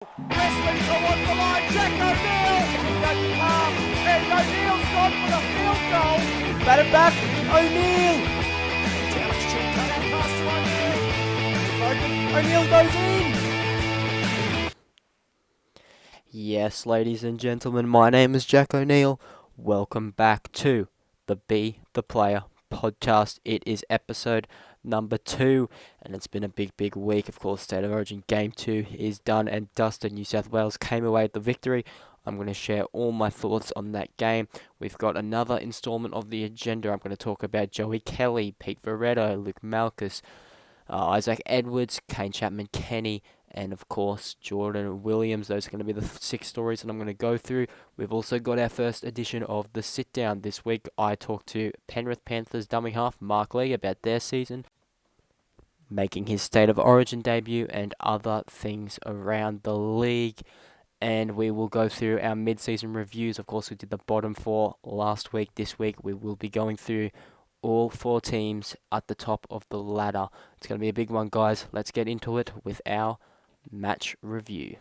Wrestling towards the line, Jack O'Neill! Doesn't come, and O'Neill's gone for the field goal! Bat it back, O'Neill! Taylor's chin cut out pass to O'Neill! O'Neill goes in! Yes, ladies and gentlemen, my name is Jack O'Neill. Welcome back to the Be The Player podcast. It is episode number 2, and it's been a big week. Of course, State of Origin Game 2 is done and dusted. New South Wales came away with the victory. I'm going to share all my thoughts on that game. We've got another installment of the agenda. I'm going to talk about Joey Kelly, Pete Veretto, Luke Malkus, Isaac Edwards, Kane Chapman-Kenny, and of course Jordan Williams. Those are going to be the 6 stories that I'm going to go through. We've also got our first edition of the sit down this week. I talked to Penrith Panthers dummy half Mark Lee about their season, making his State of Origin debut, and other things around the league. And we will go through our mid-season reviews. Of course, we did the bottom 4 last week. This week we will be going through all 4 teams at the top of the ladder. It's going to be a big one, guys. Let's get into it with our match review.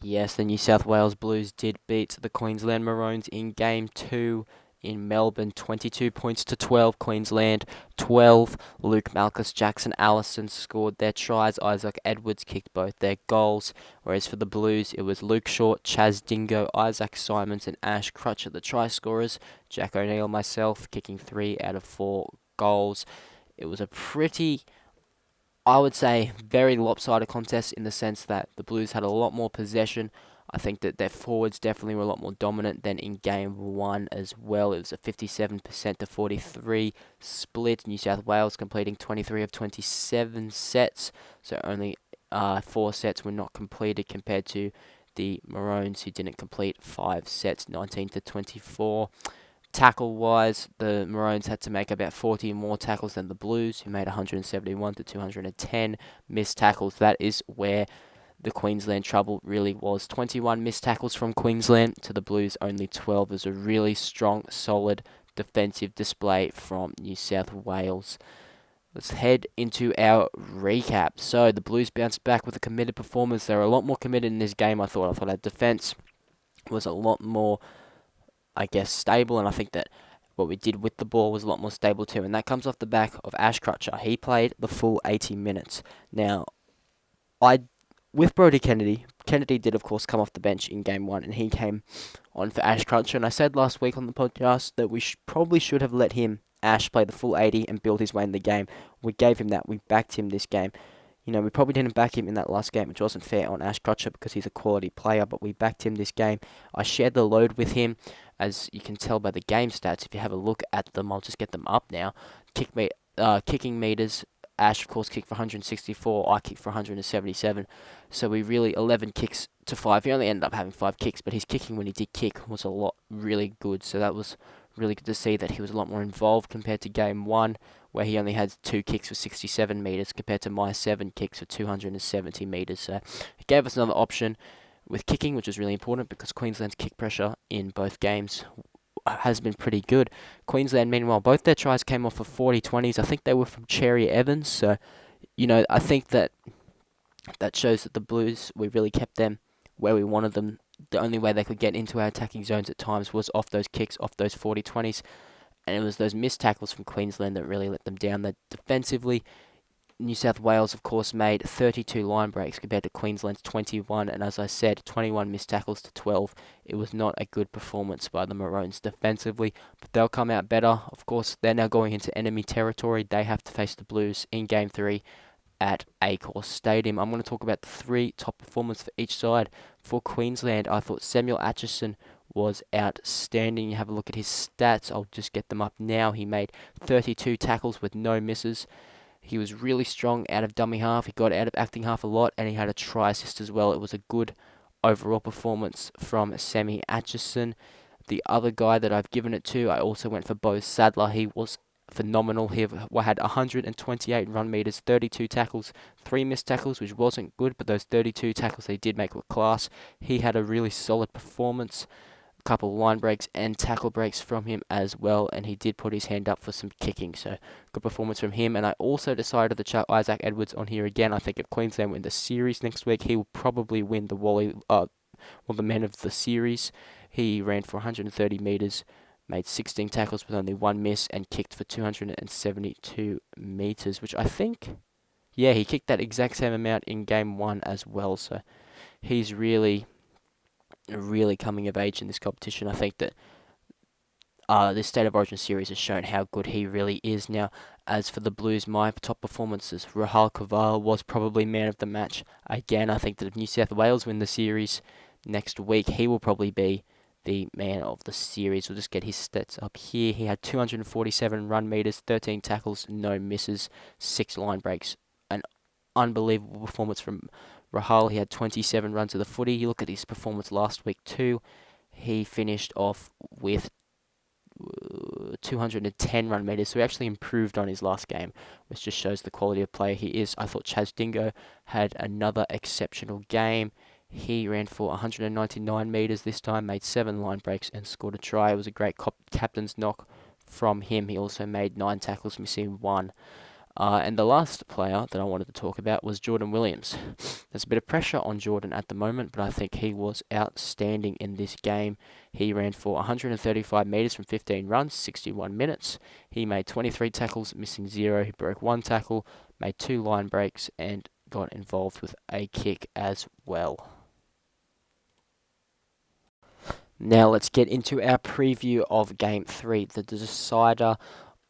Yes, the New South Wales Blues did beat the Queensland Maroons in Game 2 in Melbourne, 22 points to 12. Queensland 12. Luke Malkus, Jackson Allison scored their tries. Isaac Edwards kicked both their goals. Whereas for the Blues, it was Luke Short, Chaz Dingo, Isaac Simons, and Ash Crutcher, the try scorers. Jack O'Neill, myself, kicking 3 out of 4 goals. It was a pretty, I would say, very lopsided contest in the sense that the Blues had a lot more possession. I think that their forwards definitely were a lot more dominant than in Game 1 as well. It was a 57% to 43 split. New South Wales completing 23 of 27 sets, so only 4 sets were not completed compared to the Maroons, who didn't complete 5 sets, 19 to 24. Tackle-wise, the Maroons had to make about 40 more tackles than the Blues, who made 171 to 210 missed tackles. That is where the Queensland trouble really was. 21 missed tackles from Queensland to the Blues, only 12. It was a really strong, solid defensive display from New South Wales. Let's head into our recap. So the Blues bounced back with a committed performance. They were a lot more committed in this game, I thought. I thought our defense was a lot more, stable, and I think that what we did with the ball was a lot more stable too, and that comes off the back of Ash Crutcher. He played the full 80 minutes. Now, with Brodie Kennedy did, of course, come off the bench in Game 1, and he came on for Ash Crutcher, and I said last week on the podcast that we probably should have let Ash, play the full 80 and build his way in the game. We gave him that. We backed him this game. You know, we probably didn't back him in that last game, which wasn't fair on Ash Crutcher because he's a quality player, but we backed him this game. I shared the load with him, as you can tell by the game stats. If you have a look at them, I'll just get them up now. Kicking meters, Ash, of course, kicked for 164. I kicked for 177. So we really 11 kicks to 5. He only ended up having 5 kicks, but his kicking when he did kick was really good. So that was really good to see that he was a lot more involved compared to Game 1, where he only had 2 kicks for 67 metres compared to my 7 kicks for 270 metres. So it gave us another option with kicking, which is really important because Queensland's kick pressure in both games has been pretty good. Queensland, meanwhile, both their tries came off of 40-20s. I think they were from Cherry Evans. So, I think that shows that the Blues, we really kept them where we wanted them. The only way they could get into our attacking zones at times was off those kicks, off those 40-20s. And it was those missed tackles from Queensland that really let them down. That defensively, New South Wales, of course, made 32 line breaks compared to Queensland's 21, and as I said, 21 missed tackles to 12. It was not a good performance by the Maroons defensively, but they'll come out better. Of course, they're now going into enemy territory. They have to face the Blues in Game 3 at Accor Stadium. I'm going to talk about the 3 top performers for each side. For Queensland, I thought Samuel Atchison was outstanding. You have a look at his stats. I'll just get them up now. He made 32 tackles with no misses. He was really strong out of dummy half. He got out of acting half a lot, and he had a try assist as well. It was a good overall performance from Sammy Atchison. The other guy that I've given it to, I also went for Bo Sadler. He was phenomenal. He had 128 run meters, 32 tackles, 3 missed tackles, which wasn't good, but those 32 tackles they did make were class. He had a really solid performance. couple line breaks and tackle breaks from him as well, and he did put his hand up for some kicking, so good performance from him. And I also decided to chuck Isaac Edwards on here again. I think if Queensland win the series next week, he will probably win the man of the series. He ran for 130 metres, made 16 tackles with only one miss, and kicked for 272 metres, which I think, yeah, he kicked that exact same amount in game 1 as well, so he's really coming of age in this competition. I think that this State of Origin series has shown how good he really is now. As for the Blues, my top performances, Rahal Kaval was probably man of the match. Again, I think that if New South Wales win the series next week, he will probably be the man of the series. We'll just get his stats up here. He had 247 run meters, 13 tackles, no misses, 6 line breaks. An unbelievable performance from Rahal. He had 27 runs of the footy. You look at his performance last week too. He finished off with 210 run meters, so he actually improved on his last game, which just shows the quality of player he is. I thought Chaz Dingo had another exceptional game. He ran for 199 metres this time, made 7 line breaks and scored a try. It was a great captain's knock from him. He also made 9 tackles, missing 1. And the last player that I wanted to talk about was Jordan Williams. There's a bit of pressure on Jordan at the moment, but I think he was outstanding in this game. He ran for 135 metres from 15 runs, 61 minutes. He made 23 tackles, missing 0. He broke 1 tackle, made 2 line breaks, and got involved with a kick as well. Now let's get into our preview of Game 3, the decider.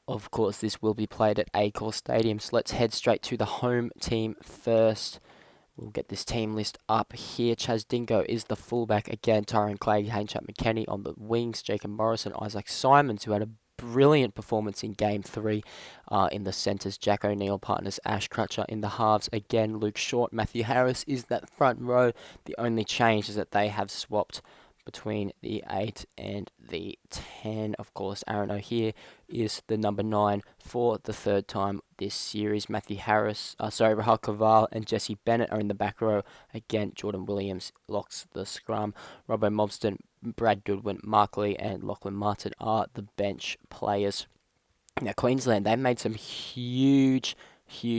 Of course, this will be played at Accor Stadium, so let's head straight to the home team first. We'll get this team list up here. Chaz Dingo is the fullback again. Tyrone Clay, Haynchat McKennie on the wings. Jacob Morrison, Isaac Simons, who had a brilliant performance in Game 3 in the centres. Jack O'Neill partners Ash Crutcher in the halves. Again, Luke Short, Matthew Harris is that front row. The only change is that they have swapped between the 8 and the 10. Of course, Aaron O'Hare is the number 9 for the third time this series. Rahal Kaval and Jesse Bennett are in the back row. Again, Jordan Williams locks the scrum. Robbo Mobston, Brad Goodwin, Mark Lee and Lachlan Martin are the bench players. Now, Queensland, they made some huge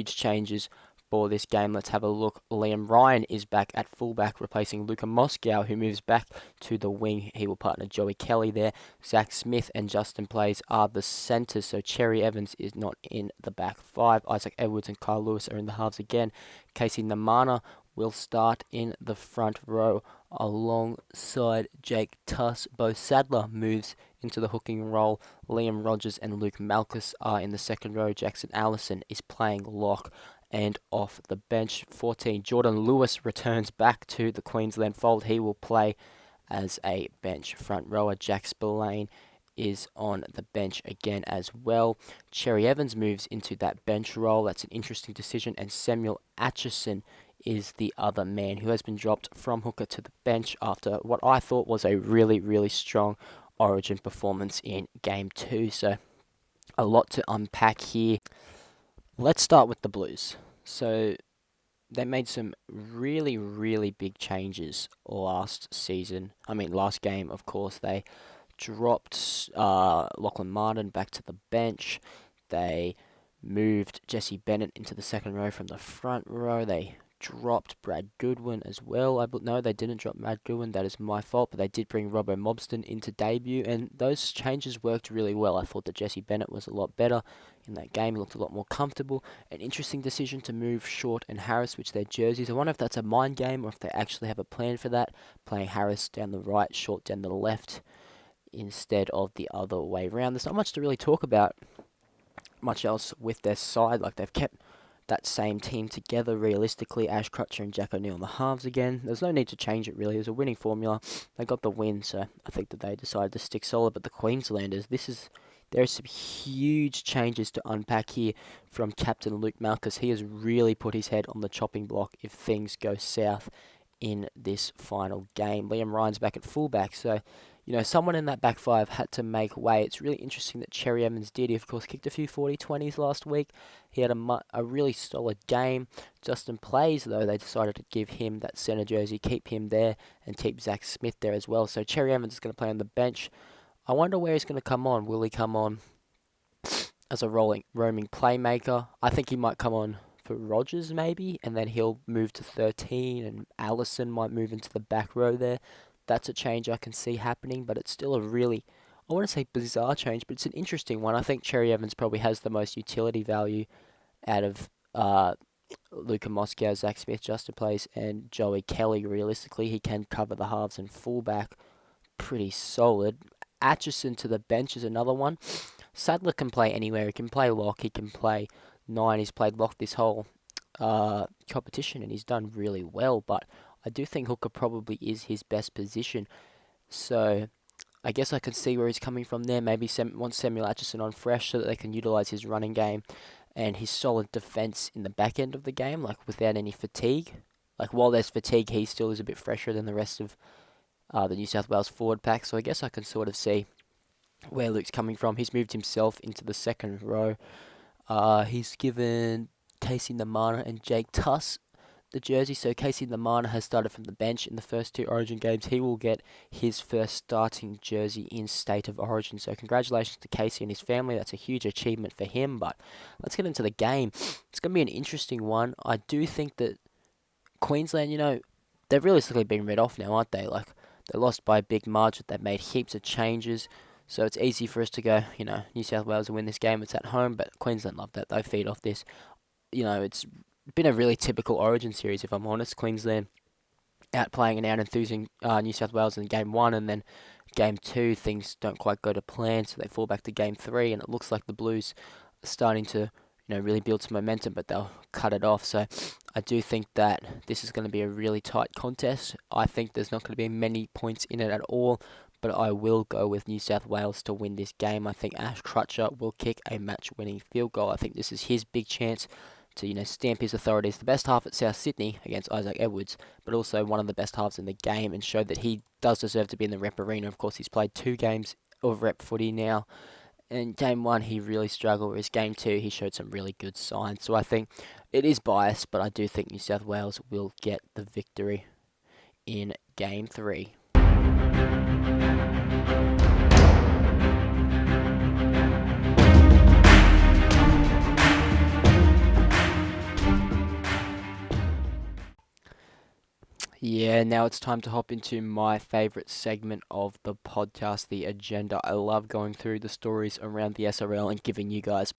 changes for this game. Let's have a look. Liam Ryan is back at fullback, replacing Luca Moscow, who moves back to the wing. He will partner Joey Kelly there. Zach Smith and Justin Plays are the centres, so Cherry Evans is not in the back 5. Isaac Edwards and Kyle Lewis are in the halves again. Casey Namana will start in the front row alongside Jake Tuss. Bo Sadler moves into the hooking role. Liam Rogers and Luke Malkus are in the second row. Jackson Allison is playing lock. And off the bench, 14, Jordan Lewis returns back to the Queensland fold. He will play as a bench front rower. Jack Spillane is on the bench again as well. Cherry Evans moves into that bench role. That's an interesting decision. And Samuel Atchison is the other man who has been dropped from hooker to the bench after what I thought was a really strong Origin performance in Game 2. So a lot to unpack here. Let's start with the Blues. So they made some really big changes last game, of course. They dropped Lachlan Martin back to the bench. They moved Jesse Bennett into the second row from the front row. They dropped Brad Goodwin as well. No, they didn't drop Brad Goodwin. That is my fault. But they did bring Robbo Mobston into debut, and those changes worked really well. I thought that Jesse Bennett was a lot better in that game. He looked a lot more comfortable. An interesting decision to move Short and Harris, switch their jerseys. I wonder if that's a mind game or if they actually have a plan for that, playing Harris down the right, Short down the left, instead of the other way around. There's not much to really talk about much else with their side. Like, they've kept that same team together realistically. Ash Crutcher and Jack O'Neill in the halves again. There's no need to change it really. It was a winning formula. They got the win, so I think that they decided to stick solid. But the Queenslanders, there are some huge changes to unpack here from Captain Luke Malkus. He has really put his head on the chopping block if things go south in this final game. Liam Ryan's back at fullback, so someone in that back five had to make way. It's really interesting that Cherry Evans did. He, of course, kicked a few 40-20s last week. He had a really solid game. Justin Plays, though, they decided to give him that centre jersey, keep him there, and keep Zach Smith there as well. So Cherry Evans is going to play on the bench. I wonder where he's going to come on. Will he come on as a roaming playmaker? I think he might come on for Rogers, maybe, and then he'll move to 13, and Allison might move into the back row there. That's a change I can see happening, but it's still a really, I want to say bizarre change, but it's an interesting one. I think Cherry Evans probably has the most utility value out of Luka Moscow, Zach Smith, Justin Place, and Joey Kelly. Realistically, he can cover the halves and fullback pretty solid. Atchison to the bench is another one. Sadler can play anywhere. He can play lock, he can play 9. He's played lock this whole competition, and he's done really well, but I do think hooker probably is his best position. So I guess I can see where he's coming from there. Maybe wants Samuel Atchison on fresh so that they can utilise his running game and his solid defence in the back end of the game, like without any fatigue. Like while there's fatigue, he still is a bit fresher than the rest of the New South Wales forward pack. So I guess I can sort of see where Luke's coming from. He's moved himself into the second row. He's given Casey Namana and Jake Tuss the jersey. So Casey Namana has started from the bench in the first 2 Origin games. He will get his first starting jersey in State of Origin. So congratulations to Casey and his family. That's a huge achievement for him. But let's get into the game. It's going to be an interesting one. I do think that Queensland, they've realistically been read off now, aren't they? Like, they lost by a big margin. They've made heaps of changes. So it's easy for us to go, New South Wales will win this game. It's at home, but Queensland love that. They feed off this. It's been a really typical Origin series, if I'm honest. Queensland outplaying and out-enthusing New South Wales in Game 1, and then Game 2, things don't quite go to plan, so they fall back to Game 3, and it looks like the Blues are starting to, really build some momentum, but they'll cut it off. So I do think that this is going to be a really tight contest. I think there's not going to be many points in it at all, but I will go with New South Wales to win this game. I think Ash Crutcher will kick a match-winning field goal. I think this is his big chance to, stamp his authority as the best half at South Sydney against Isaac Edwards, but also one of the best halves in the game, and show that he does deserve to be in the rep arena. Of course, he's played 2 games of rep footy now. In Game 1, he really struggled, whereas Game 2, he showed some really good signs. So I think it is biased, but I do think New South Wales will get the victory in Game 3. Yeah, now it's time to hop into my favourite segment of the podcast, the agenda. I love going through the stories around the SRL and giving you guys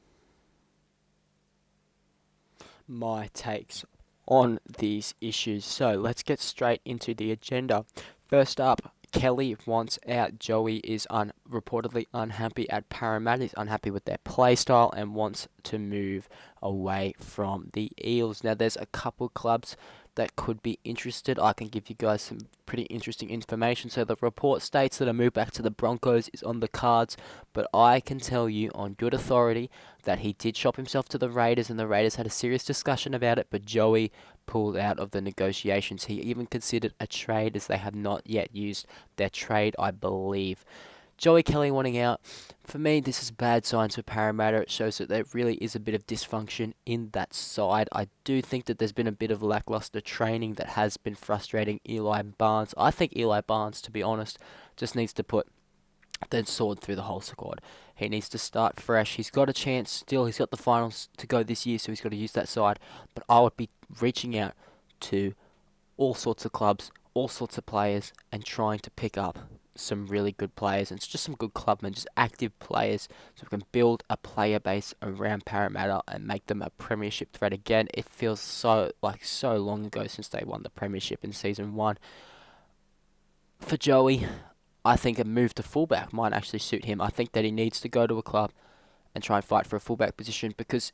my takes on these issues. So let's get straight into the agenda. First up, Kelly wants out. Joey is reportedly unhappy at Parramatta. He's unhappy with their play style and wants to move away from the Eels. Now, there's a couple clubs that could be interested. I can give you guys some pretty interesting information. So the report states that a move back to the Broncos is on the cards, but I can tell you on good authority that he did shop himself to the Raiders, and the Raiders had a serious discussion about it, but Joey pulled out of the negotiations. He even considered a trade, as they have not yet used their trade, I believe. Joey Kelly wanting out, for me, this is bad signs for Parramatta. It shows that there really is a bit of dysfunction in that side. I do think that there's been a bit of lackluster training that has been frustrating Eli Barnes. I think Eli Barnes, to be honest, just needs to put the sword through the whole squad. He needs to start fresh. He's got a chance still. He's got the finals to go this year, so he's got to use that side. But I would be reaching out to all sorts of clubs, all sorts of players, and trying to pick up some really good players, and it's just some good clubmen, just active players, so we can build a player base around Parramatta and make them a premiership threat again. It feels so long ago since they won the premiership in season 1. For Joey, I think a move to fullback might actually suit him. I think that he needs to go to a club and try and fight for a fullback position, because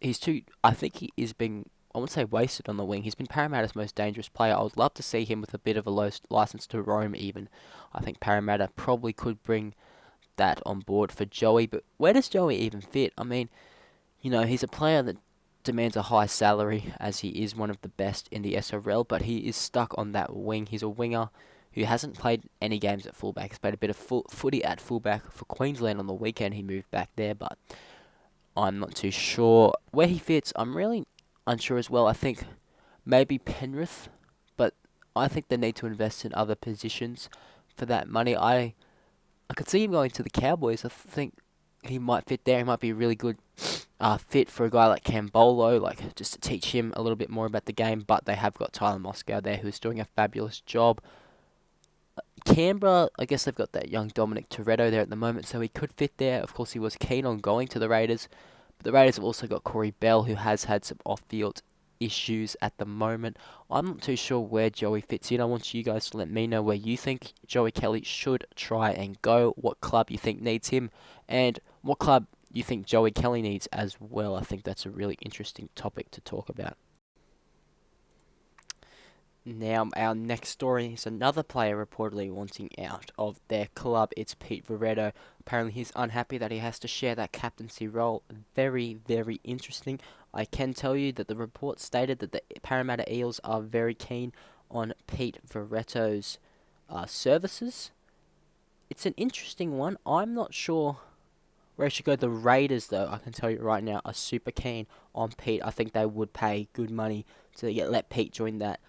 I think he is being, I wouldn't say wasted on the wing. He's been Parramatta's most dangerous player. I would love to see him with a bit of a license to roam even. I think Parramatta probably could bring that on board for Joey, but where does Joey even fit? I mean, he's a player that demands a high salary, as he is one of the best in the SRL, but he is stuck on that wing. He's a winger who hasn't played any games at fullback. He's played a bit of footy at fullback for Queensland on the weekend. He moved back there, but I'm not too sure where he fits. I'm really unsure as well. I think maybe Penrith, but I think they need to invest in other positions for that money. I could see him going to the Cowboys. I think he might fit there. He might be a really good fit for a guy like Cambolo, like just to teach him a little bit more about the game. But they have got Tyler Moscow there, who's doing a fabulous job. Canberra, I guess they've got that young Dominic Toretto there at the moment, so he could fit there. Of course, he was keen on going to the Raiders, but the Raiders have also got Corey Bell, who has had some off-field issues at the moment. I'm not too sure where Joey fits in. I want you guys to let me know where you think Joey Kelly should try and go, what club you think needs him, and what club you think Joey Kelly needs as well. I think that's a really interesting topic to talk about. Now, our next story is another player reportedly wanting out of their club. It's Pete Veretto. Apparently, he's unhappy that he has to share that captaincy role. Very, very interesting. I can tell you that the report stated that the Parramatta Eels are very keen on Pete Veretto's services. It's an interesting one. I'm not sure where he should go. The Raiders, though, I can tell you right now, are super keen on Pete. I think they would pay good money to let Pete join that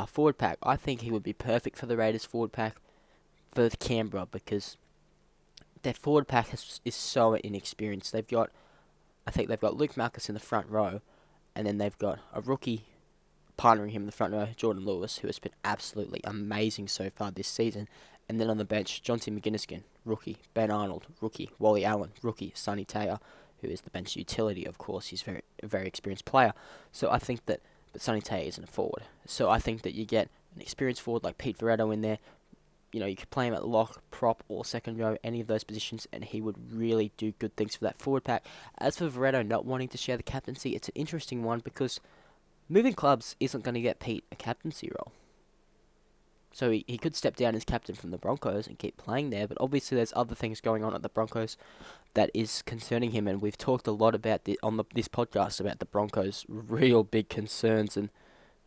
forward pack. I think he would be perfect for the Raiders forward pack for Canberra because their forward pack is so inexperienced. I think they've got Luke Malkus in the front row, and then they've got a rookie partnering him in the front row, Jordan Lewis, who has been absolutely amazing so far this season. And then on the bench, Jonty McGinniskin, rookie, Ben Arnold, rookie, Wally Allen, rookie, Sonny Taylor, who is the bench utility, of course. He's a very experienced player. So I think that, but Sonny Taylor isn't a forward. So I think that you get an experienced forward like Pete Veretto in there. You know, you could play him at lock, prop, or second row, any of those positions, and he would really do good things for that forward pack. As for Veretto not wanting to share the captaincy, it's an interesting one because moving clubs isn't going to get Pete a captaincy role. So he could step down as captain from the Broncos and keep playing there, but obviously there's other things going on at the Broncos that is concerning him, and we've talked a lot about this podcast about the Broncos' real big concerns, and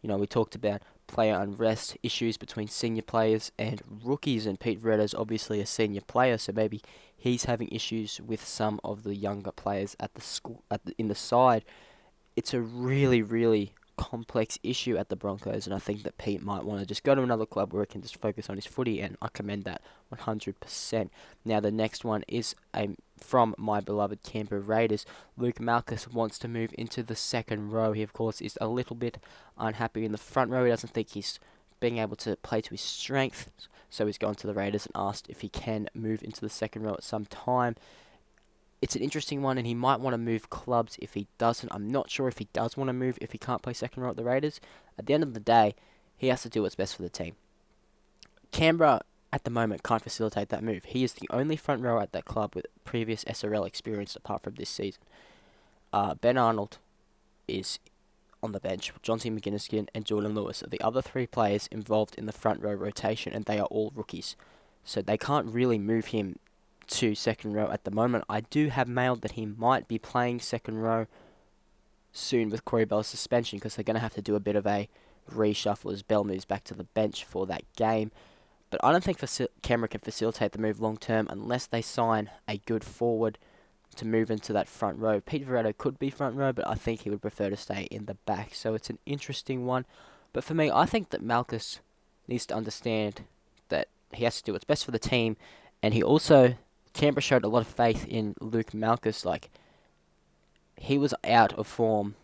you know, we talked about player unrest, issues between senior players and rookies, and Pete Veretto's obviously a senior player, so maybe he's having issues with some of the younger players at the school in the side. It's a really, really complex issue at the Broncos, and I think that Pete might want to just go to another club where he can just focus on his footy, and I commend that 100%. Now, the next one is from my beloved Canberra Raiders. Luke Malkus wants to move into the second row. He, of course, is a little bit unhappy in the front row. He doesn't think he's being able to play to his strength, so he's gone to the Raiders and asked if he can move into the second row at some time. It's an interesting one, and he might want to move clubs if he doesn't. I'm not sure if he does want to move if he can't play second row at the Raiders. At the end of the day, he has to do what's best for the team. Canberra, at the moment, can't facilitate that move. He is the only front row at that club with previous SRL experience apart from this season. Ben Arnold is on the bench. Jonty McGinniskin and Jordan Lewis are the other three players involved in the front row rotation, and they are all rookies. So they can't really move him to second row at the moment. I do have mailed that he might be playing second row soon with Corey Bell's suspension because they're going to have to do a bit of a reshuffle as Bell moves back to the bench for that game. But I don't think Canberra can facilitate the move long term unless they sign a good forward to move into that front row. Pete Veretto could be front row, but I think he would prefer to stay in the back. So it's an interesting one. But for me, I think that Malkus needs to understand that he has to do what's best for the team, and he also Canberra showed a lot of faith in Luke Malkus. Like, he was out of form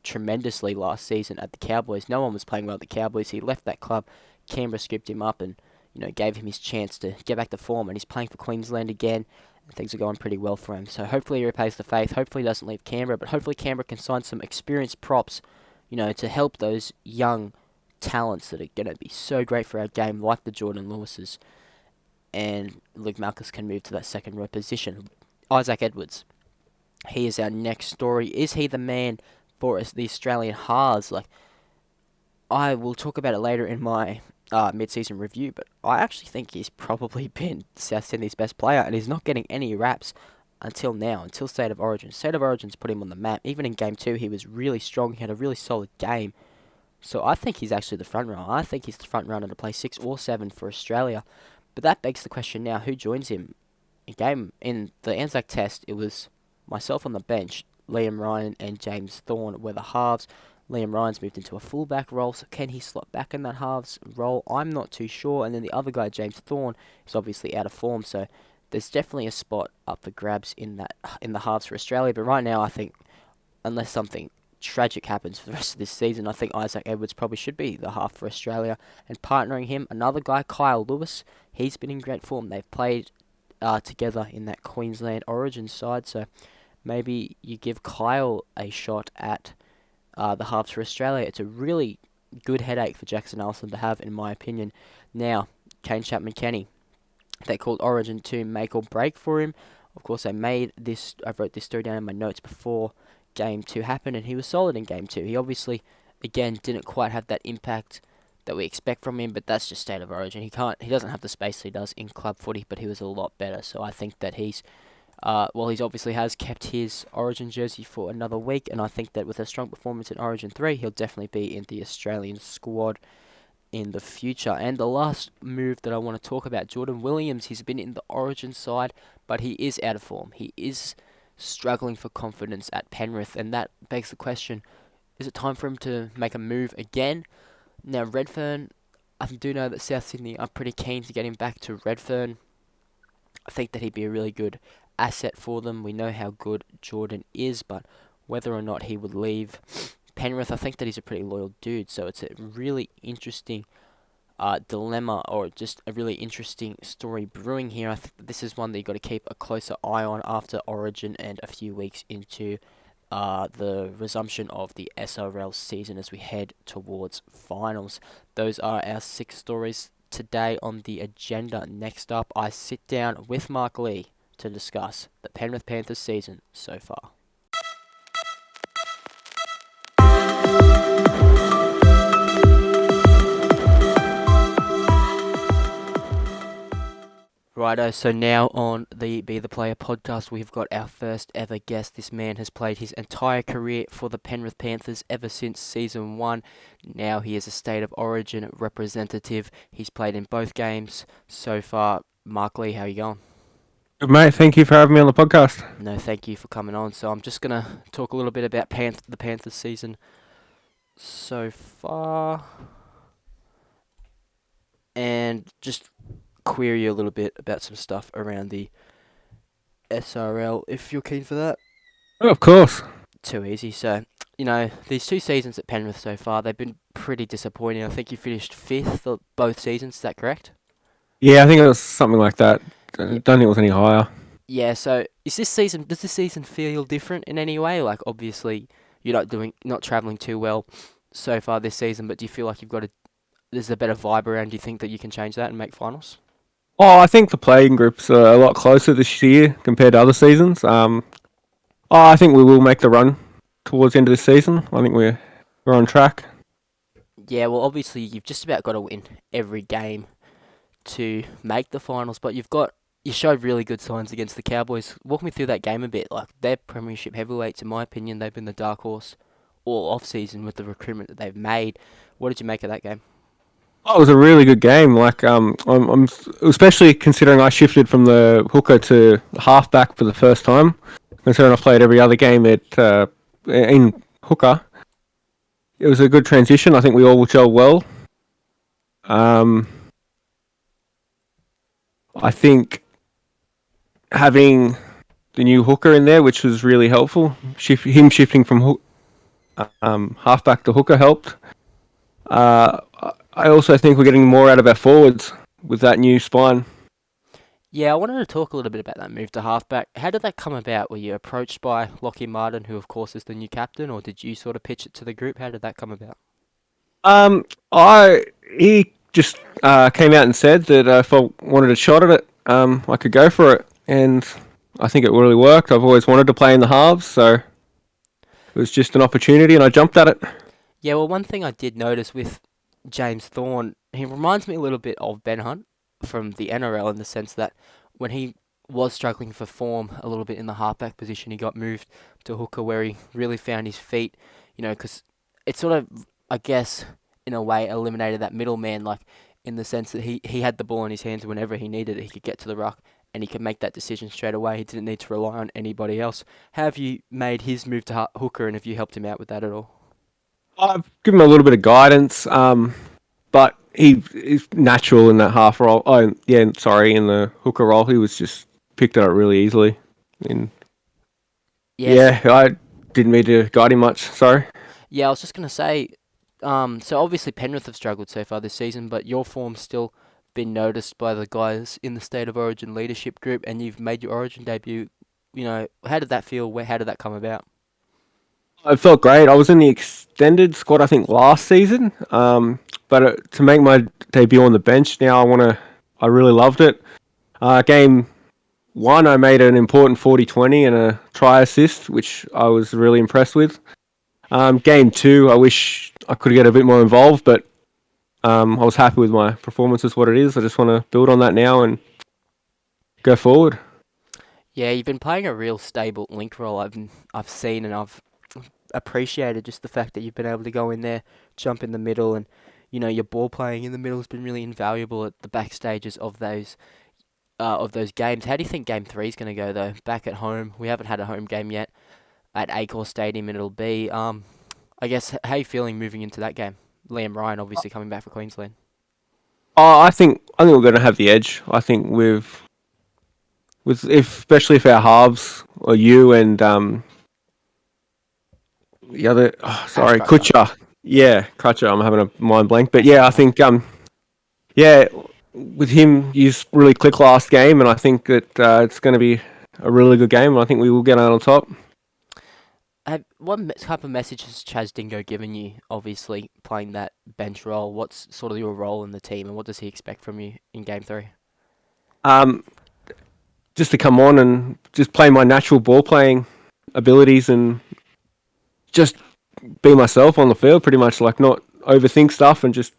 tremendously last season at the Cowboys. No one was playing well at the Cowboys. He left that club. Canberra scooped him up and, you know, gave him his chance to get back to form. And he's playing for Queensland again. And things are going pretty well for him. So hopefully he repays the faith. Hopefully he doesn't leave Canberra. But hopefully Canberra can sign some experienced props, you know, to help those young talents that are going to be so great for our game, like the Jordan Lewises. And Luke Malkus can move to that second row position. Isaac Edwards, he is our next story. Is he the man for us, the Australian halves? Like, I will talk about it later in my mid-season review, but I actually think he's probably been South Sydney's best player, and he's not getting any raps until now, until State of Origin. State of Origin's put him on the map. Even in Game 2, he was really strong. He had a really solid game. So I think he's actually the front runner. I think he's the front runner to play 6 or 7 for Australia. But that begs the question now, who joins him? In the Anzac Test, it was myself on the bench, Liam Ryan and James Thorne were the halves. Liam Ryan's moved into a fullback role, so can he slot back in that halves role? I'm not too sure. And then the other guy, James Thorne, is obviously out of form, so there's definitely a spot up for grabs in the halves for Australia. But right now, I think unless something tragic happens for the rest of this season, I think Isaac Edwards probably should be the half for Australia. And partnering him, another guy, Kyle Lewis, he's been in great form. They've played together in that Queensland Origin side, so maybe you give Kyle a shot at the halves for Australia. It's a really good headache for Jackson Allison to have, in my opinion. Now, Kane Chapman-Kenny, they called Origin to make or break for him. Of course, I wrote this story down in my notes before Game 2 happened, and he was solid in Game 2. He obviously, again, didn't quite have that impact that we expect from him, but that's just state of origin. He doesn't have the space he does in club footy, but he was a lot better. So I think that he's obviously has kept his Origin jersey for another week, and I think that with a strong performance in Origin 3, he'll definitely be in the Australian squad in the future. And the last move that I want to talk about, Jordan Williams, he's been in the Origin side, but he is out of form. He is struggling for confidence at Penrith, and that begs the question, is it time for him to make a move again? Now, Redfern, I do know that South Sydney are pretty keen to get him back to Redfern. I think that he'd be a really good asset for them. We know how good Jordan is, but whether or not he would leave Penrith, I think that he's a pretty loyal dude. So it's a really interesting dilemma, or just a really interesting story brewing here. I think that this is one that you've got to keep a closer eye on after Origin and a few weeks into the resumption of the SRL season as we head towards finals. Those are our 6 stories today on the agenda. Next up, I sit down with Mark Lee to discuss the Penrith Panthers season so far. Righto, so now on the Be The Player podcast, we've got our first ever guest. This man has played his entire career for the Penrith Panthers ever since Season 1. Now he is a State of Origin representative. He's played in both games so far. Mark Lee, how are you going? Good, mate. Thank you for having me on the podcast. No, thank you for coming on. So I'm just going to talk a little bit about the Panthers season so far, and just query you a little bit about some stuff around the SRL, if you're keen for that. Oh, of course. Too easy. So, these 2 seasons at Penrith so far, they've been pretty disappointing. I think you finished 5th both seasons, is that correct? Yeah, I think it was something like that. I don't think it was any higher. Yeah, so does this season feel different in any way? Like, obviously, you're not travelling too well so far this season, but do you feel like there's a better vibe around? Do you think that you can change that and make finals? Oh, I think the playing groups are a lot closer this year compared to other seasons. I think we will make the run towards the end of this season. I think we're on track. Yeah, well, obviously, you've just about got to win every game to make the finals, but you showed really good signs against the Cowboys. Walk me through that game a bit. Like, they're Premiership heavyweights, in my opinion. They've been the dark horse all off-season with the recruitment that they've made. What did you make of that game? Oh, it was a really good game. Like, I'm especially considering I shifted from the hooker to halfback for the first time. Considering I played every other game in hooker, it was a good transition. I think we all gelled well. I think having the new hooker in there, which was really helpful. Him shifting from halfback to hooker helped. I also think we're getting more out of our forwards with that new spine. Yeah, I wanted to talk a little bit about that move to halfback. How did that come about? Were you approached by Lockie Martin, who of course is the new captain, or did you sort of pitch it to the group? How did that come about? He just came out and said that if I wanted a shot at it, I could go for it, and I think it really worked. I've always wanted to play in the halves, so it was just an opportunity, and I jumped at it. Yeah, well, one thing I did notice with James Thorne, he reminds me a little bit of Ben Hunt from the NRL in the sense that when he was struggling for form a little bit in the halfback position, he got moved to hooker where he really found his feet, because it's sort of I guess, in a way, eliminated that middleman, like, in the sense that he had the ball in his hands whenever he needed it. He could get to the ruck and he could make that decision straight away. He didn't need to rely on anybody else. How have you made his move to hooker, and have you helped him out with that at all? I've given him a little bit of guidance, but he's natural in that half role. Oh, yeah, sorry, in the hooker role, he was just picked it up really easily. And Yes. yeah, I didn't need to guide him much. Sorry. Yeah, I was just going to say, so obviously Penrith have struggled so far this season, but your form's still been noticed by the guys in the State of Origin leadership group, and you've made your Origin debut. How did that feel? How did that come about? It felt great. I was in the extended squad, I think, last season. But to make my debut on the bench now, I really loved it. Game 1, I made an important 40-20 and a try assist, which I was really impressed with. Game 2, I wish I could get a bit more involved, but I was happy with my performance as what it is. I just want to build on that now and go forward. Yeah, you've been playing a real stable link role. I've seen, and I've appreciated just the fact that you've been able to go in there, jump in the middle, and your ball playing in the middle has been really invaluable at the back stages of those games. How do you think Game 3 is going to go though? Back at home, we haven't had a home game yet at Acor Stadium, and it'll be I guess, how are you feeling moving into that game? Liam Ryan obviously coming back for Queensland. I think we're going to have the edge. I think especially if our halves or you and the other, Kutcher. Yeah, Crutcher. I'm having a mind blank, but yeah, I think yeah, with him, he's really click last game, and I think that it's going to be a really good game. And I think we will get out on top. What type of message has Chaz Dingo given you? Obviously, playing that bench role. What's sort of your role in the team, and what does he expect from you in Game 3? Just to come on and just play my natural ball playing abilities and just be myself on the field, pretty much, like not overthink stuff and just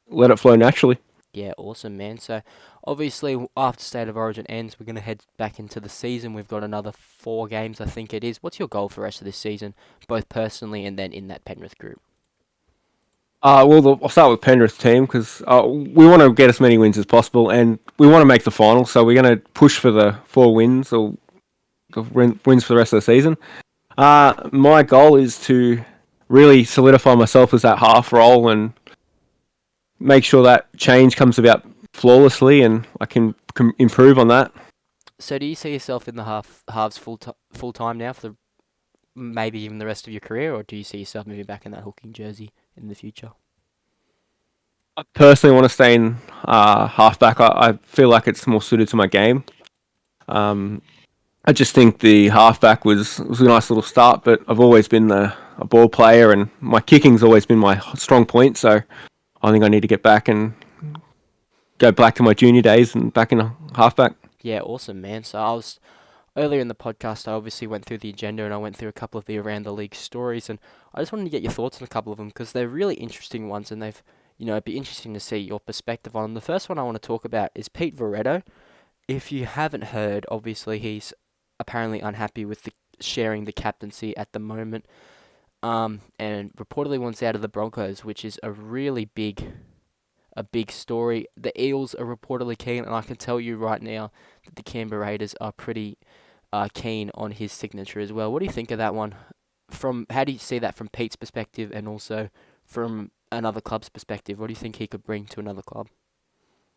let it flow naturally. Yeah, awesome, man. So, obviously, after State of Origin ends, we're going to head back into the season. We've got another 4 games, I think it is. What's your goal for the rest of this season, both personally and then in that Penrith group? Well, I'll start with Penrith team because we want to get as many wins as possible, and we want to make the final. So we're going to push for the 4 wins or the wins for the rest of the season. My goal is to really solidify myself as that half role and make sure that change comes about flawlessly, and I can improve on that. So do you see yourself in the halves full time now for maybe even the rest of your career, or do you see yourself moving back in that hooking jersey in the future? I personally want to stay in halfback. I feel like it's more suited to my game. I just think the halfback was a nice little start, but I've always been a ball player, and my kicking's always been my strong point. So I think I need to get back and go back to my junior days and back in a halfback. Yeah, awesome, man. So earlier in the podcast, I obviously went through the agenda and I went through a couple of the around the league stories, and I just wanted to get your thoughts on a couple of them because they're really interesting ones, and it'd be interesting to see your perspective on them. The first one I want to talk about is Pete Veretto. If you haven't heard, obviously he's apparently unhappy with sharing the captaincy at the moment, and reportedly wants out of the Broncos, which is a really big story. The Eels are reportedly keen, and I can tell you right now that the Canberra Raiders are pretty keen on his signature as well. What do you think of that one? How do you see that from Pete's perspective, and also from another club's perspective? What do you think he could bring to another club?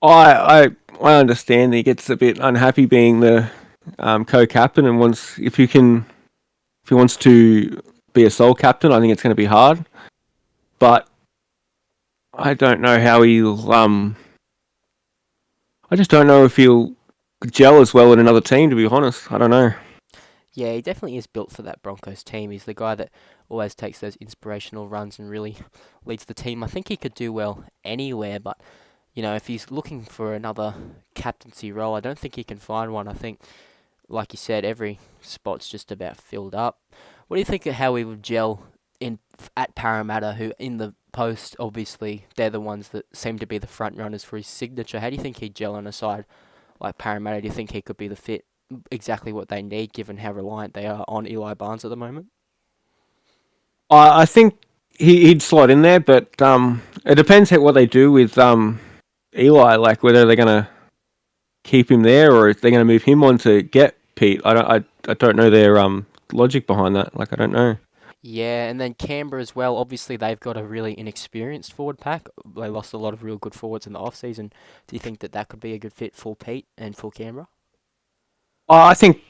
I understand he gets a bit unhappy being the co-captain, and if he wants to be a sole captain, I think it's going to be hard. But I don't know how he'll. I just don't know if he'll gel as well in another team. To be honest, I don't know. Yeah, he definitely is built for that Broncos team. He's the guy that always takes those inspirational runs and really leads the team. I think he could do well anywhere, but if he's looking for another captaincy role, I don't think he can find one. I think, like you said, every spot's just about filled up. What do you think of how he would gel at Parramatta, who in the post, obviously, they're the ones that seem to be the front runners for his signature? How do you think he'd gel on a side like Parramatta? Do you think he could be the fit, exactly what they need, given how reliant they are on Eli Barnes at the moment? I think he'd slot in there, but it depends what they do with Eli, like whether they're going to keep him there or if they're going to move him on to get Pete. I don't know their logic behind that. Like I don't know. Yeah, and then Canberra as well. Obviously, they've got a really inexperienced forward pack. They lost a lot of real good forwards in the off season. Do you think that that could be a good fit for Pete and for Canberra? I think,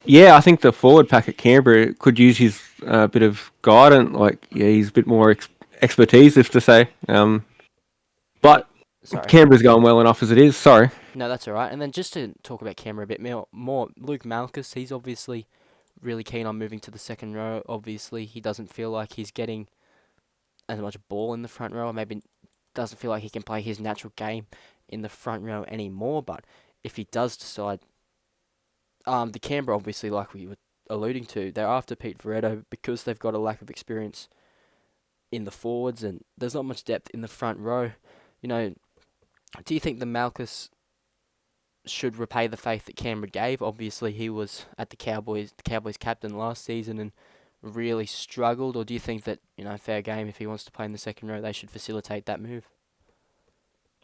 yeah, I think the forward pack at Canberra could use his bit of guidance. Like, yeah, he's a bit more expertise, if to say. But Sorry. Canberra's going well enough as it is. Sorry. No, that's all right. And then just to talk about Canberra a bit more, Luke Malkus, he's obviously really keen on moving to the second row. Obviously, he doesn't feel like he's getting as much ball in the front row, or maybe doesn't feel like he can play his natural game in the front row anymore. But if he does decide, the Canberra, obviously, like we were alluding to, they're after Pete Veretto because they've got a lack of experience in the forwards and there's not much depth in the front row. You know, do you think the Malkus should repay the faith that Canberra gave? Obviously, he was at the Cowboys captain last season and really struggled. Or do you think that, fair game, if he wants to play in the second row, they should facilitate that move?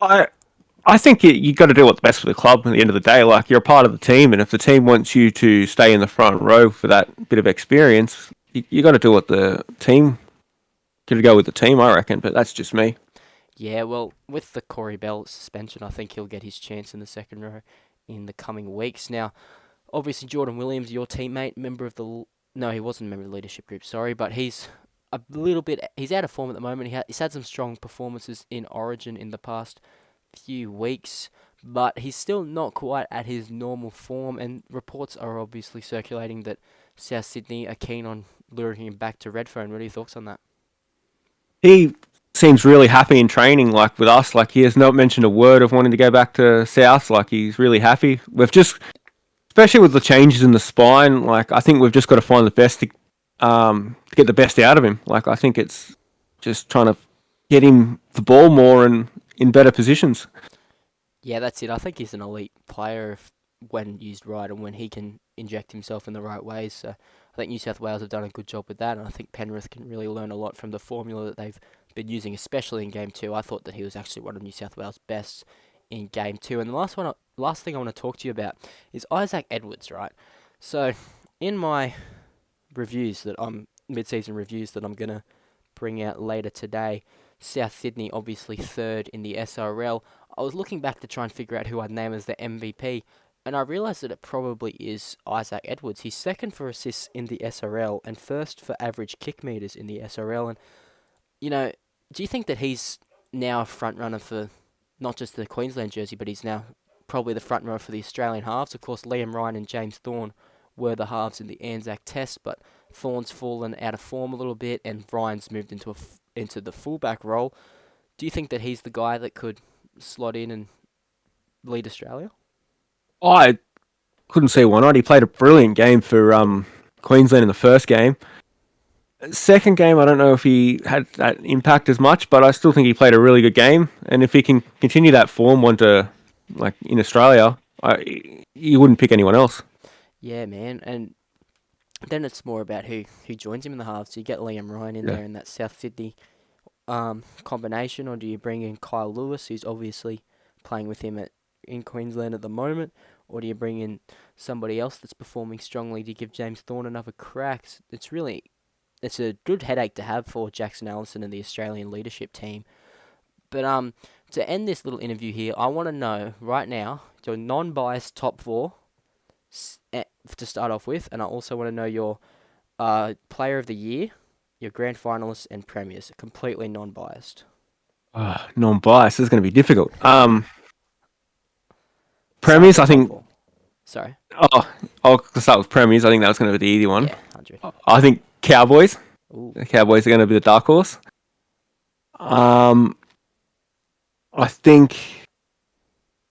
I think you got to do what's best for the club at the end of the day. Like, you're a part of the team, and if the team wants you to stay in the front row for that bit of experience, you got to do what the team. Got to go with the team, I reckon. But that's just me. Yeah, well, with the Corey Bell suspension, I think he'll get his chance in the second row in the coming weeks. Now, obviously, Jordan Williams, your teammate, member of the... No, he wasn't a member of the leadership group, sorry, but he's a little bit... He's out of form at the moment. He's had some strong performances in Origin in the past few weeks, but he's still not quite at his normal form, and reports are obviously circulating that South Sydney are keen on luring him back to Redfern. What are your thoughts on that? He seems really happy in training, like with us. Like, he has not mentioned a word of wanting to go back to South. Like, he's really happy. We've just, especially with the changes in the spine, like, I think we've just got to find the best to get the best out of him. Like, I think it's just trying to get him the ball more and in better positions. Yeah, that's it. I think he's an elite player when used right and when he can inject himself in the right ways. So I think New South Wales have done a good job with that, and I think Penrith can really learn a lot from the formula that they've been using, especially in Game 2. I thought that he was actually one of New South Wales' best in Game 2. And the last thing I want to talk to you about is Isaac Edwards, right? So in my mid-season reviews that I'm going to bring out later today, South Sydney obviously third in the SRL. I was looking back to try and figure out who I'd name as the MVP, and I realised that it probably is Isaac Edwards. He's second for assists in the SRL and first for average kick meters in the SRL. And, do you think that he's now a front runner for not just the Queensland jersey, but he's now probably the front runner for the Australian halves? Of course, Liam Ryan and James Thorne were the halves in the Anzac Test, but Thorne's fallen out of form a little bit, and Ryan's moved into the fullback role. Do you think that he's the guy that could slot in and lead Australia? I couldn't see why not. He played a brilliant game for Queensland in the first game. Second game, I don't know if he had that impact as much, but I still think he played a really good game. And if he can continue that form in Australia, you wouldn't pick anyone else. Yeah, man. And then it's more about who joins him in the halves. Do you get Liam Ryan in there in that South Sydney combination, or do you bring in Kyle Lewis, who's obviously playing with him in Queensland at the moment, or do you bring in somebody else that's performing strongly to give James Thorne another crack? It's a good headache to have for Jackson Allison and the Australian leadership team. But to end this little interview here, I want to know right now your non-biased top four to start off with, and I also want to know your player of the year, your grand finalists and premiers, completely non-biased. Non-biased. This is going to be difficult. Premiers, I think. Sorry. Oh, I'll start with premiers. I think that was going to be the easy one. Yeah, 100. I think Cowboys. Ooh. The Cowboys are going to be the dark horse. I think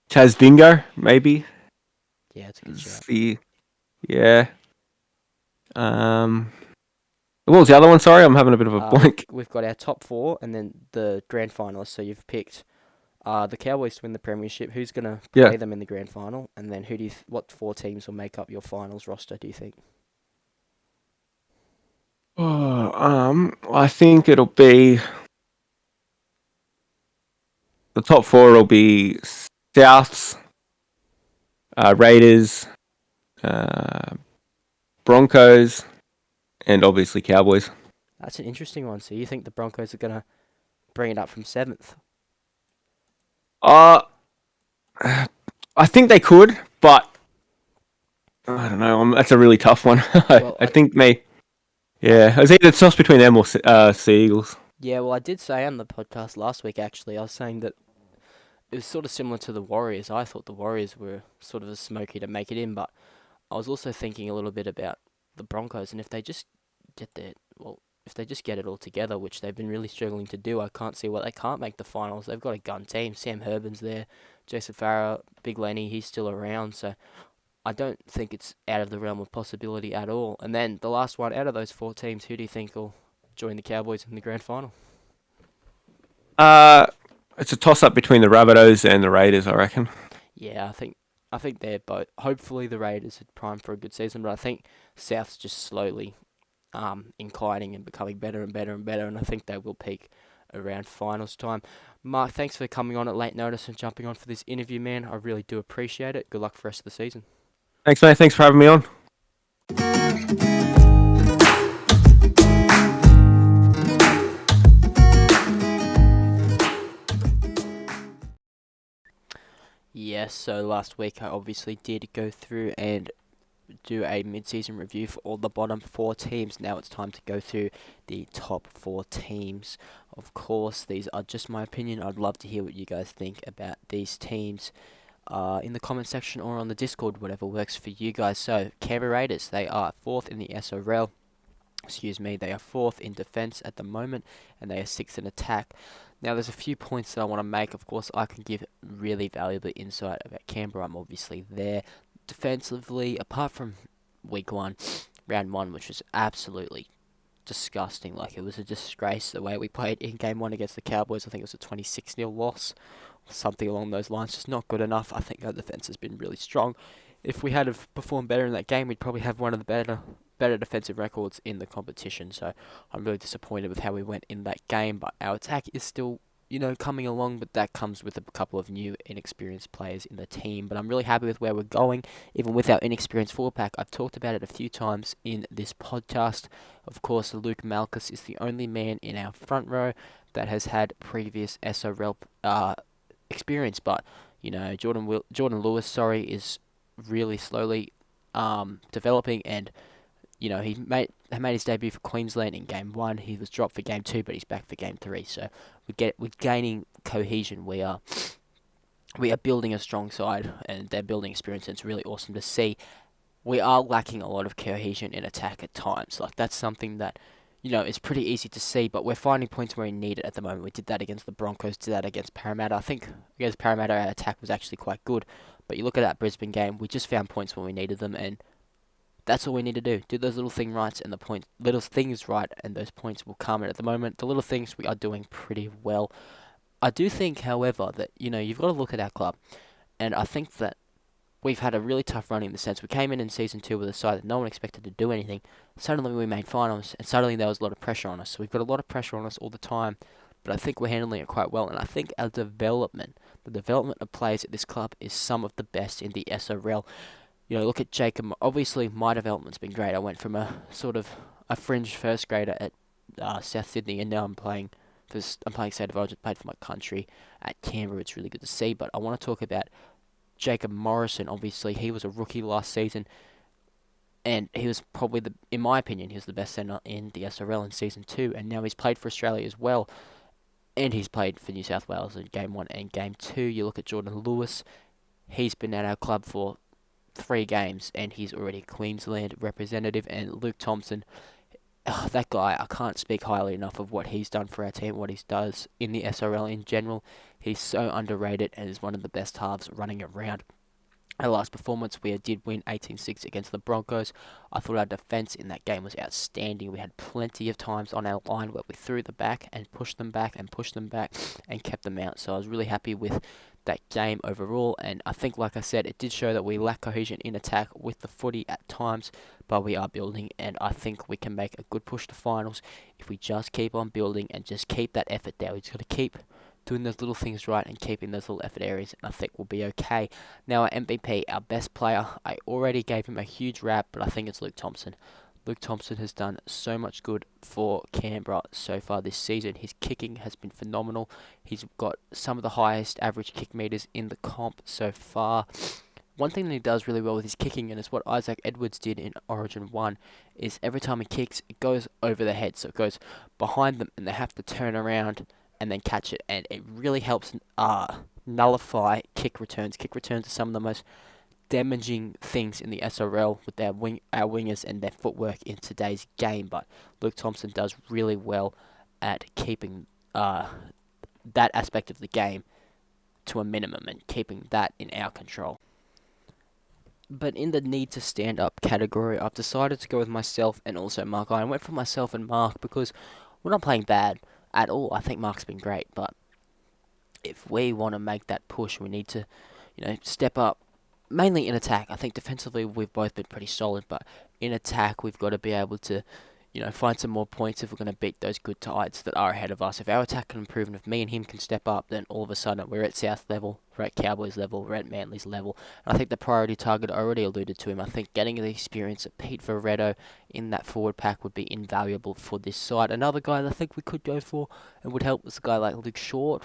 Chaz Dingo, maybe. Yeah, it's a good shot. Yeah. What was the other one? Sorry, I'm having a bit of a blank. We've got our top four and then the grand finalists. So you've picked the Cowboys to win the premiership. Who's going to play them in the grand final? And then what 4 teams will make up your finals roster, do you think? I think it'll be the top four. Will be Souths, Raiders, uh, Broncos, and obviously Cowboys. That's an interesting one. So you think the Broncos are going to bring it up from 7th? Uh, I think they could, but I don't know. That's a really tough one. Well, I think yeah, it's either toss between them or Sea Eagles. yeah, well, I did say on the podcast last week, actually, I was saying that it was sort of similar to the Warriors. I thought the Warriors were sort of a smoky to make it in, but I was also thinking a little bit about the Broncos, and if they just if they just get it all together, which they've been really struggling to do, I can't see why they can't make the finals. They've got a gun team. Sam Herben's there, Jason Farah, Big Lenny, he's still around, so I don't think it's out of the realm of possibility at all. And then the last one, out of those 4 teams, who do you think will join the Cowboys in the grand final? Uh, it's a toss up between the Rabbitohs and the Raiders, I reckon. Yeah, I think they're both. Hopefully, the Raiders are primed for a good season, but I think South's just slowly inclining and becoming better and better and better, and I think they will peak around finals time. Mark, thanks for coming on at late notice and jumping on for this interview, man. I really do appreciate it. Good luck for the rest of the season. Thanks, mate. Thanks for having me on. Yes, so last week I obviously did go through and do a mid-season review for all the bottom 4 teams. Now it's time to go through the top 4 teams. Of course, these are just my opinion. I'd love to hear what you guys think about these teams in the comment section or on the Discord, whatever works for you guys. So, Canberra Raiders, they are 4th in the SRL. They are 4th in defence at the moment, and they are 6th in attack. Now, there's a few points that I want to make. Of course, I can give really valuable insight about Canberra. I'm obviously there. Defensively, apart from week 1, round 1, which was absolutely disgusting. Like, it was a disgrace the way we played in game 1 against the Cowboys. I think it was a 26-0 loss, something along those lines. Just not good enough. I think our defence has been really strong. If we had have performed better in that game, we'd probably have one of the better defensive records in the competition. So I'm really disappointed with how we went in that game. But our attack is still, coming along, but that comes with a couple of new inexperienced players in the team. But I'm really happy with where we're going, even with our inexperienced forward pack. I've talked about it a few times in this podcast. Of course, Luke Malkus is the only man in our front row that has had previous SRL experience. But Jordan Lewis, is really slowly developing, and he made his debut for Queensland in game 1. He was dropped for game 2, but he's back for game 3. So we're gaining cohesion. We are building a strong side, and they're building experience, and it's really awesome to see. We are lacking a lot of cohesion in attack at times. Like, that's something that is pretty easy to see, but we're finding points where we need it at the moment. We did that against the Broncos, did that against Parramatta. I think against Parramatta our attack was actually quite good, but you look at that Brisbane game, we just found points when we needed them, and that's all we need to do. Do those little things right, and those points will come. And at the moment, the little things we are doing pretty well. I do think, however, that you've got to look at our club, and I think that we've had a really tough run in the sense we came in season 2 with a side that no one expected to do anything. Suddenly we made finals, and suddenly there was a lot of pressure on us. So we've got a lot of pressure on us all the time, but I think we're handling it quite well. And I think our development, the development of players at this club, is some of the best in the SRL. Look at Jacob. Obviously, my development's been great. I went from a sort of a fringe first grader at South Sydney, and now I'm playing State of Origin. Played for my country at Canberra. It's really good to see. But I want to talk about Jacob Morrison. Obviously, he was a rookie last season, and he was probably in my opinion, he was the best centre in the SRL in season 2. And now he's played for Australia as well, and he's played for New South Wales in game 1 and game 2. You look at Jordan Lewis. He's been at our club for 3 games, and he's already Queensland representative. And Luke Thompson, that guy, I can't speak highly enough of what he's done for our team, what he does in the SRL in general. He's so underrated and is one of the best halves running around. Our last performance, we did win 18-6 against the Broncos. I thought our defence in that game was outstanding. We had plenty of times on our line where we threw the back and pushed them back and pushed them back and kept them out. So I was really happy with that game overall. And I think, like I said, it did show that we lack cohesion in attack with the footy at times, but we are building, and I think we can make a good push to finals if we just keep on building and just keep that effort there. We just got to keep doing those little things right and keeping those little effort areas, and I think we'll be okay. Now, our MVP, our best player, I already gave him a huge rap, but I think it's Luke Thompson. Luke Thompson has done so much good for Canberra so far this season. His kicking has been phenomenal. He's got some of the highest average kick meters in the comp so far. One thing that he does really well with his kicking, and it's what Isaac Edwards did in Origin 1, is every time he kicks, it goes over the head. So it goes behind them, and they have to turn around and then catch it. And it really helps nullify kick returns. Kick returns are some of the most damaging things in the SRL with our wingers and their footwork in today's game, but Luke Thompson does really well at keeping that aspect of the game to a minimum and keeping that in our control. But in the need to stand up category, I've decided to go with myself and also Mark. I went for myself and Mark because we're not playing bad at all. I think Mark's been great, but if we want to make that push, we need to, step up. Mainly in attack. I think defensively we've both been pretty solid, but in attack we've got to be able to, find some more points if we're going to beat those good tides that are ahead of us. If our attack can improve and if me and him can step up, then all of a sudden we're at South level, we're at Cowboys level, we're at Manly's level. And I think the priority target, I already alluded to him, I think getting the experience of Pete Veretto in that forward pack would be invaluable for this side. Another guy that I think we could go for and would help was a guy like Luke Short,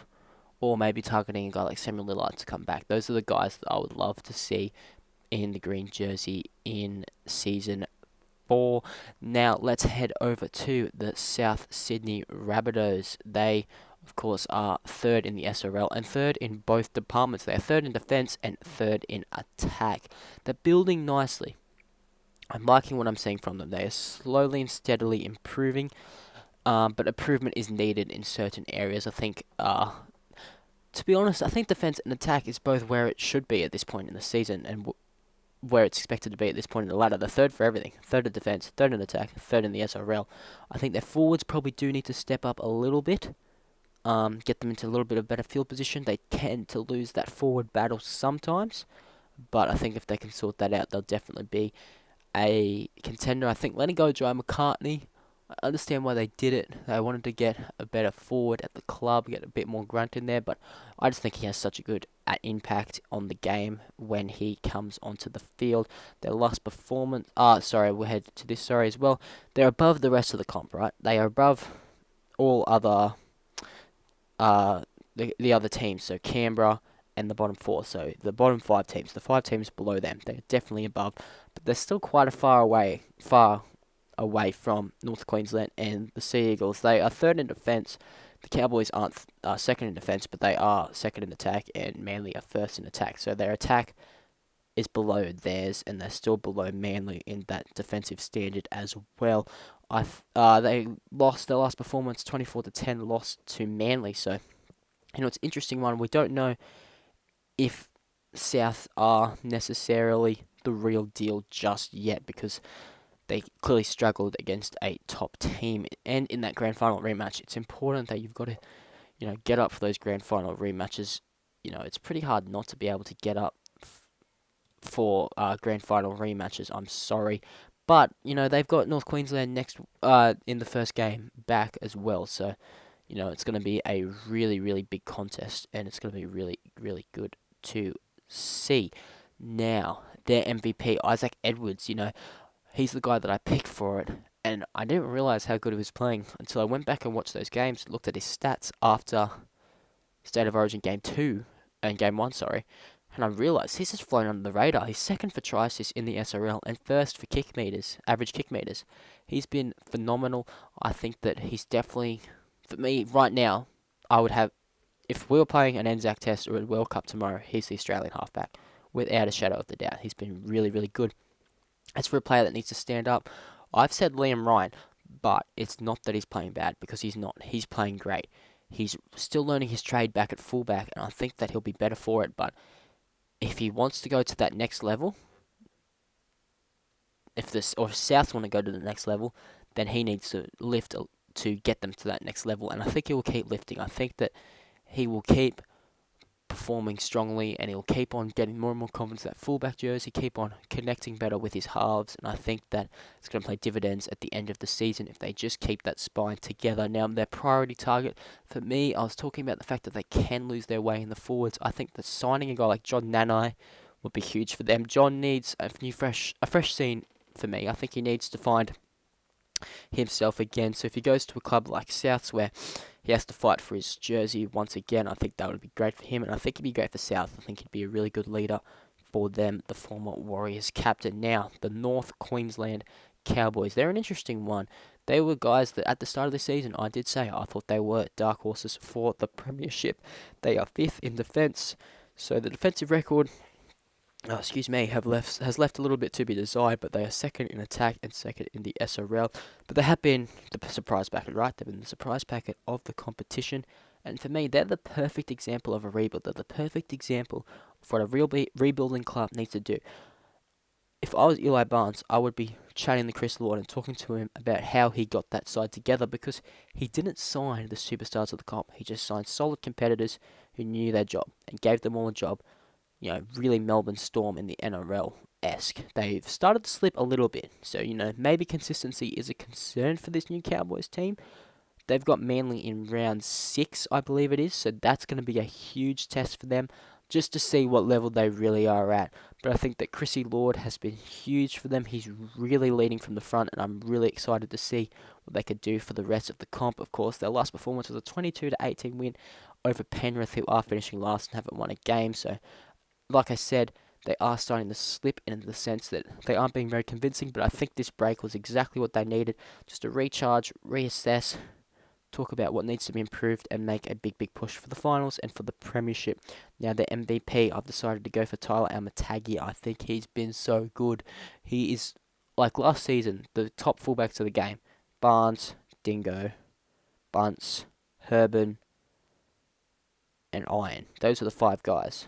or maybe targeting a guy like Samuel Lillard to come back. Those are the guys that I would love to see in the green jersey in Season 4. Now, let's head over to the South Sydney Rabbitohs. They, of course, are third in the SRL and third in both departments. They are third in defence and third in attack. They're building nicely. I'm liking what I'm seeing from them. They are slowly and steadily improving, but improvement is needed in certain areas. I think... to be honest, I think defence and attack is both where it should be at this point in the season and where it's expected to be at this point in the ladder. They're third for everything. Third in defence, third in attack, third in the SRL. I think their forwards probably do need to step up a little bit, get them into a little bit of better field position. They tend to lose that forward battle sometimes, but I think if they can sort that out, they'll definitely be a contender. I think letting go of Joe McCartney, I understand why they did it. They wanted to get a better forward at the club, get a bit more grunt in there, but I just think he has such a good impact on the game when he comes onto the field. Their last performance... we'll head to this, as well. They're above the rest of the comp, right? They are above all other... the other teams, so Canberra and the bottom 4. So the bottom 5 teams, the 5 teams below them, they're definitely above, but they're still quite a far away from North Queensland and the Sea Eagles. They are third in defence. The Cowboys aren't second in defence, but they are second in attack, and Manly are first in attack. So their attack is below theirs, and they're still below Manly in that defensive standard as well. They lost their last performance, 24-10, lost to Manly. So, it's an interesting one. We don't know if South are necessarily the real deal just yet, because they clearly struggled against a top team, and in that grand final rematch, it's important that you've got to, get up for those grand final rematches. It's pretty hard not to be able to get up for grand final rematches. I'm sorry, but they've got North Queensland next in the first game back as well. So, it's going to be a really, really big contest, and it's going to be really, really good to see. Now, their MVP, Isaac Edwards, he's the guy that I picked for it, and I didn't realise how good he was playing until I went back and watched those games, looked at his stats after State of Origin Game 2, and Game 1, and I realised he's just flown under the radar. He's second for try assists in the SRL and first for kick meters, average kick meters. He's been phenomenal. I think that he's definitely, for me, right now, I would have, if we were playing an Anzac Test or a World Cup tomorrow, he's the Australian halfback, without a shadow of a doubt. He's been really, really good. As for a player that needs to stand up, I've said Liam Ryan, but it's not that he's playing bad, because he's not. He's playing great. He's still learning his trade back at fullback, and I think that he'll be better for it, but if he wants to go to that next level, if South want to go to the next level, then he needs to lift to get them to that next level, and I think he will keep lifting. I think that he will keep performing strongly, and he'll keep on getting more and more confidence in that fullback jersey, keep on connecting better with his halves, and I think that it's going to play dividends at the end of the season if they just keep that spine together. Now, their priority target, for me, I was talking about the fact that they can lose their way in the forwards. I think that signing a guy like John Nanai would be huge for them. John needs a fresh scene for me. I think he needs to find himself again. So if he goes to a club like Souths where he has to fight for his jersey once again, I think that would be great for him, and I think he'd be great for South. I think he'd be a really good leader for them, the former Warriors captain. Now, the North Queensland Cowboys. They're an interesting one. They were guys that at the start of the season, I did say I thought they were dark horses for the Premiership. They are 5th in defence, so the defensive record has left a little bit to be desired, but they are 2nd in attack and 2nd in the SRL. But they have been the surprise packet, right? They've been the surprise packet of the competition, and for me, they're the perfect example of a rebuild. They're the perfect example of what a rebuilding club needs to do. If I was Eli Barnes, I would be chatting to Chris Lord and talking to him about how he got that side together, because he didn't sign the superstars of the comp. He just signed solid competitors who knew their job and gave them all a job. Really Melbourne Storm in the NRL-esque. They've started to slip a little bit. So, maybe consistency is a concern for this new Cowboys team. They've got Manly in round 6, I believe it is. So that's going to be a huge test for them, just to see what level they really are at. But I think that Chrissy Lord has been huge for them. He's really leading from the front, and I'm really excited to see what they could do for the rest of the comp. Of course, their last performance was a 22-18 win over Penrith, who are finishing last and haven't won a game. So, like I said, they are starting to slip in the sense that they aren't being very convincing, but I think this break was exactly what they needed, just to recharge, reassess, talk about what needs to be improved, and make a big push for the finals and for the Premiership. Now, the MVP, I've decided to go for Tyler Amatagi. I think he's been so good. He is, like last season, the top fullbacks of the game. Barnes, Dingo, Bunce, Herbin, and Iron. Those are the 5 guys.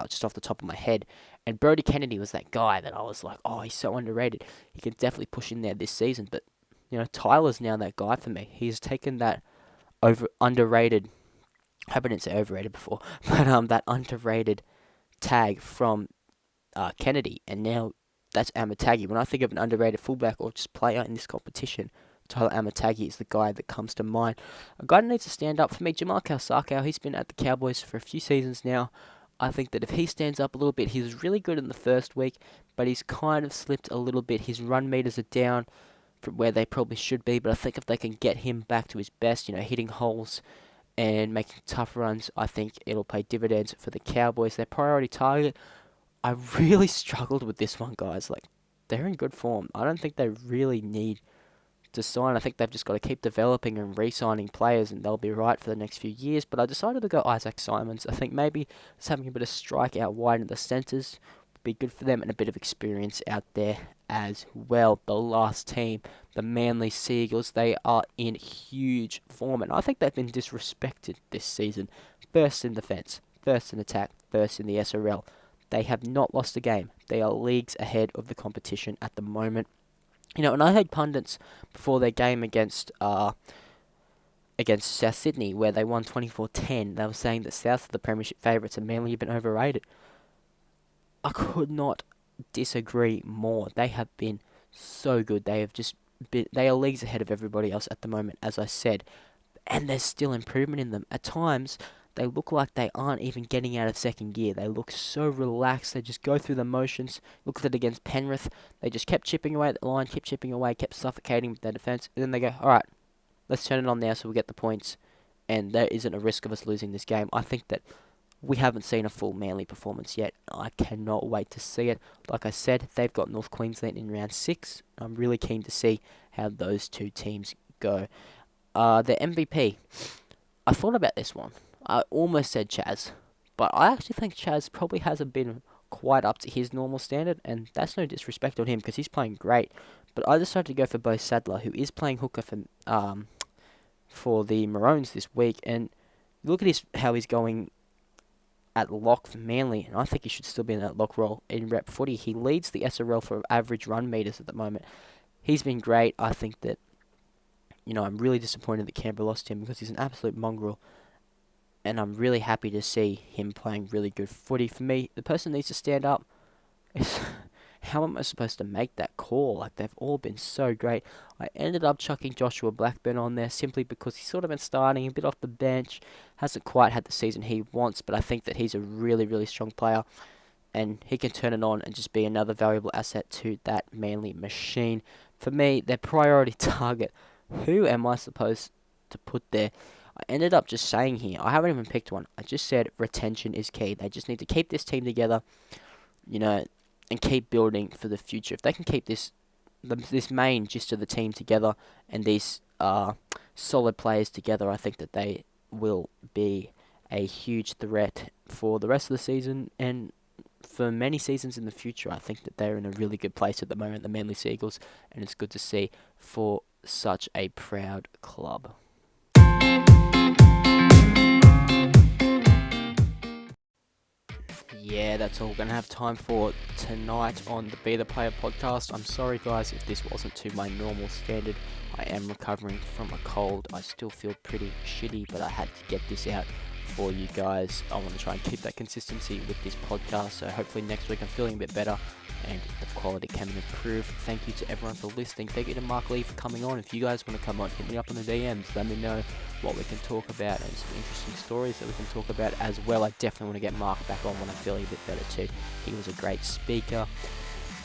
Just off the top of my head. And Brodie Kennedy was that guy that I was like, oh, he's so underrated. He can definitely push in there this season. But, Tyler's now that guy for me. He's taken that underrated, I hope I didn't say overrated before, but that underrated tag from Kennedy. And now that's Amatagi. When I think of an underrated fullback or just player in this competition, Tyler Amatagi is the guy that comes to mind. A guy that needs to stand up for me, Jamal Kausakau. He's been at the Cowboys for a few seasons now. I think that if he stands up a little bit, he was really good in the first week, but he's kind of slipped a little bit. His run meters are down from where they probably should be, but I think if they can get him back to his best, hitting holes and making tough runs, I think it'll pay dividends for the Cowboys. Their priority target, I really struggled with this one, guys. They're in good form. I don't think they really need to sign. I think they've just got to keep developing and re-signing players, and they'll be right for the next few years. But I decided to go Isaac Simons. I think maybe just having a bit of strike out wide in the centres would be good for them, and a bit of experience out there as well. The last team, the Manly Seagulls, they are in huge form, and I think they've been disrespected this season. First in defence, first in attack, first in the SRL. They have not lost a game. They are leagues ahead of the competition at the moment. And I heard pundits before their game against South Sydney, where they won 24-10, they were saying that South are the Premiership favourites and Manly have been overrated. I could not disagree more. They have been so good. They are leagues ahead of everybody else at the moment, as I said. And there's still improvement in them. At times, they look like they aren't even getting out of second gear. They look so relaxed. They just go through the motions. Look at it against Penrith. They just kept chipping away at the line, kept chipping away, kept suffocating with their defence. And then they go, all right, let's turn it on now so we get the points. And there isn't a risk of us losing this game. I think that we haven't seen a full Manly performance yet. I cannot wait to see it. Like I said, they've got North Queensland in round 6. I'm really keen to see how those two teams go. The MVP. I thought about this one. I almost said Chaz, but I actually think Chaz probably hasn't been quite up to his normal standard, and that's no disrespect on him because he's playing great. But I decided to go for Bo Sadler, who is playing hooker for the Maroons this week, and look at how he's going at lock for Manly, and I think he should still be in that lock role in rep footy. He leads the SRL for average run meters at the moment. He's been great. I think that, I'm really disappointed that Canberra lost him because he's an absolute mongrel. and I'm really happy to see him playing really good footy. For me, the person who needs to stand up is how am I supposed to make that call? Like, they've all been so great. I ended up chucking Joshua Blackburn on there simply because he's sort of been starting a bit off the bench. Hasn't quite had the season he wants, but I think that he's a really, really strong player. And he can turn it on and just be another valuable asset to that Manly machine. For me, their priority target, who am I supposed to put there? I ended up just saying here, I haven't even picked one. I just said retention is key. They just need to keep this team together, and keep building for the future. If they can keep this main gist of the team together and these solid players together, I think that they will be a huge threat for the rest of the season and for many seasons in the future. I think that they're in a really good place at the moment, the Manly Seagulls, and it's good to see for such a proud club. Yeah, that's all we're going to have time for tonight on the Be The Player podcast. I'm sorry, guys, if this wasn't to my normal standard. I am recovering from a cold. I still feel pretty shitty, but I had to get this out for you guys. I want to try and keep that consistency with this podcast, so hopefully next week I'm feeling a bit better and the quality can improve. Thank you to everyone for listening. Thank you to Mark Lee for coming on. If you guys want to come on, hit me up on the DMs. Let me know what we can talk about and some interesting stories that we can talk about as well. I definitely want to get Mark back on when I'm feeling a bit better too. He was a great speaker.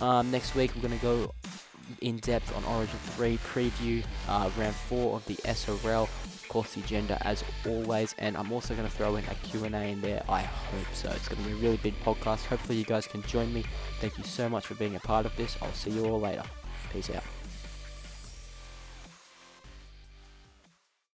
Next week we're going to go in depth on Origin 3 preview, round 4 of the SRL. Of course, the agenda as always, and I'm also going to throw in a Q&A in there. I hope so. It's going to be a really big podcast. Hopefully you guys can join me. Thank you so much for being a part of this. I'll see you all later. Peace out.